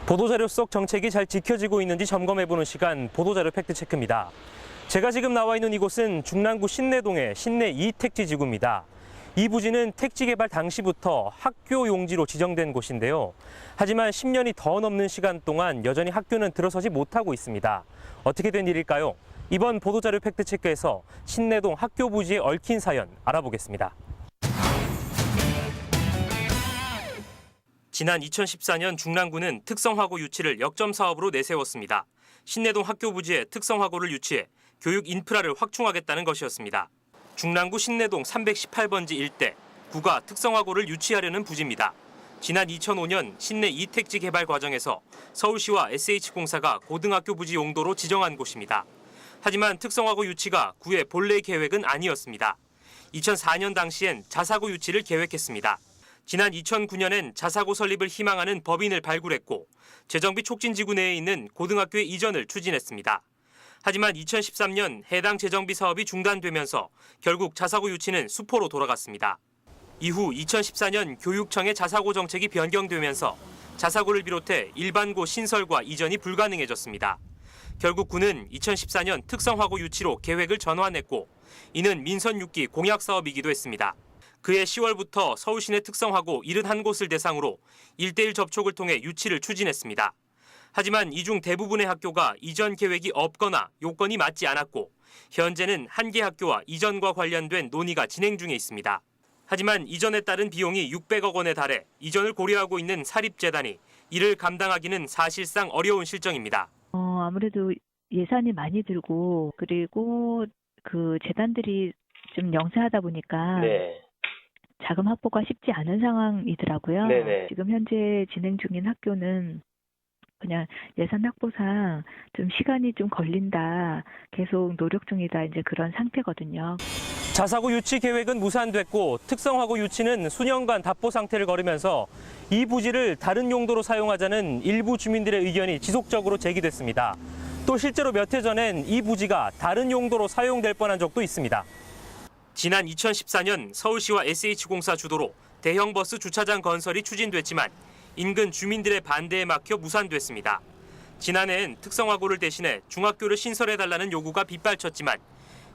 보도자료 속 정책이 잘 지켜지고 있는지 점검해보는 시간, 보도자료 팩트체크입니다. 제가 지금 나와 있는 이곳은 중랑구 신내동의 신내 2택지 지구입니다. 이 부지는 택지 개발 당시부터 학교 용지로 지정된 곳인데요. 하지만 10년이 더 넘는 시간 동안 여전히 학교는 들어서지 못하고 있습니다. 어떻게 된 일일까요? 이번 보도자료 팩트체크에서 신내동 학교 부지에 얽힌 사연 알아보겠습니다. 지난 2014년 중랑구는 특성화고 유치를 역점 사업으로 내세웠습니다. 신내동 학교 부지에 특성화고를 유치해 교육 인프라를 확충하겠다는 것이었습니다. 중랑구 신내동 318번지 일대 구가 특성화고를 유치하려는 부지입니다. 지난 2005년 신내 2택지 개발 과정에서 서울시와 SH공사가 고등학교 부지 용도로 지정한 곳입니다. 하지만 특성화고 유치가 구의 본래 계획은 아니었습니다. 2004년 당시엔 자사고 유치를 계획했습니다. 지난 2009년엔 자사고 설립을 희망하는 법인을 발굴했고 재정비 촉진지구 내에 있는 고등학교의 이전을 추진했습니다. 하지만 2013년 해당 재정비 사업이 중단되면서 결국 자사고 유치는 수포로 돌아갔습니다. 이후 2014년 교육청의 자사고 정책이 변경되면서 자사고를 비롯해 일반고 신설과 이전이 불가능해졌습니다. 결국 구는 2014년 특성화고 유치로 계획을 전환했고 이는 민선 6기 공약 사업이기도 했습니다. 그해 10월부터 서울시내 특성화고 71곳을 대상으로 1:1 접촉을 통해 유치를 추진했습니다. 하지만 이 중 대부분의 학교가 이전 계획이 없거나 요건이 맞지 않았고 현재는 한 개 학교와 이전과 관련된 논의가 진행 중에 있습니다. 하지만 이전에 따른 비용이 600억 원에 달해 이전을 고려하고 있는 사립재단이 이를 감당하기는 사실상 어려운 실정입니다. 아무래도 예산이 많이 들고 그리고 그 재단들이 좀 영세하다 보니까 자금 확보가 쉽지 않은 상황이더라고요. 네네. 지금 현재 진행 중인 학교는 그냥 예산 확보상 좀 시간이 좀 걸린다, 계속 노력 중이다, 이제 그런 상태거든요. 자사고 유치 계획은 무산됐고 특성화고 유치는 수년간 답보 상태를 걸으면서 이 부지를 다른 용도로 사용하자는 일부 주민들의 의견이 지속적으로 제기됐습니다. 또 실제로 몇 해 전엔 이 부지가 다른 용도로 사용될 뻔한 적도 있습니다. 지난 2014년 서울시와 SH공사 주도로 대형 버스 주차장 건설이 추진됐지만 인근 주민들의 반대에 막혀 무산됐습니다. 지난해엔 특성화고를 대신해 중학교를 신설해달라는 요구가 빗발쳤지만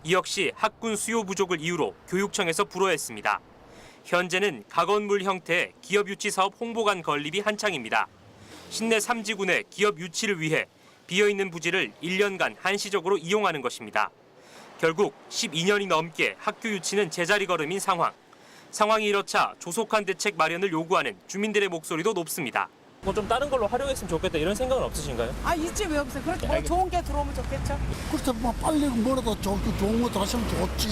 이 역시 학군 수요 부족을 이유로 교육청에서 불허했습니다. 현재는 가건물 형태의 기업 유치 사업 홍보관 건립이 한창입니다. 신내 3지구 내 기업 유치를 위해 비어있는 부지를 1년간 한시적으로 이용하는 것입니다. 결국 12년이 넘게 학교 유치는 제자리 걸음인 상황. 상황이 이렇자 조속한 대책 마련을 요구하는 주민들의 목소리도 높습니다. 뭐 좀 다른 걸로 활용했으면 좋겠다 이런 생각은 없으신가요? 있지 왜 없어요? 그렇게 뭐 좋은 게 들어오면 좋겠죠. 그렇죠. 뭐 빨리 뭐라도 좋은 거 하시면 좋지.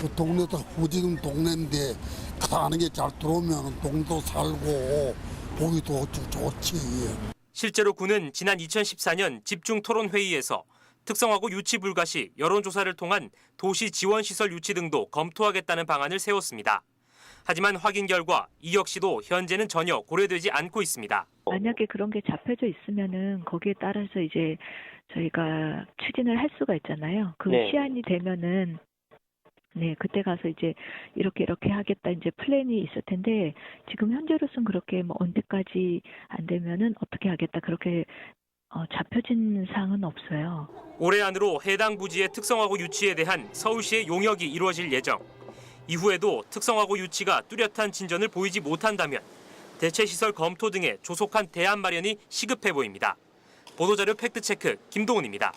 그 동네도 후지는 동네인데 가는 게 잘 들어오면 동도 살고 보기도 좋지. 실제로 구는 지난 2014년 집중토론회의에서 특성화고 유치 불가 시 여론조사를 통한 도시 지원시설 유치 등도 검토하겠다는 방안을 세웠습니다. 하지만 확인 결과 이 역시도 현재는 전혀 고려되지 않고 있습니다. 만약에 그런 게 잡혀져 있으면은 거기에 따라서 이제 저희가 추진을 할 수가 있잖아요. 그 시한이 되면은 그때 가서 이제 이렇게 하겠다 이제 플랜이 있을 텐데 지금 현재로서는 그렇게 뭐 언제까지 안 되면은 어떻게 하겠다 그렇게 잡혀진 사항은 없어요. 올해 안으로 해당 부지의 특성화고 유치에 대한 서울시의 용역이 이루어질 예정. 이후에도 특성화고 유치가 뚜렷한 진전을 보이지 못한다면 대체시설 검토 등의 조속한 대안 마련이 시급해 보입니다. 보도자료 팩트체크 김동훈입니다.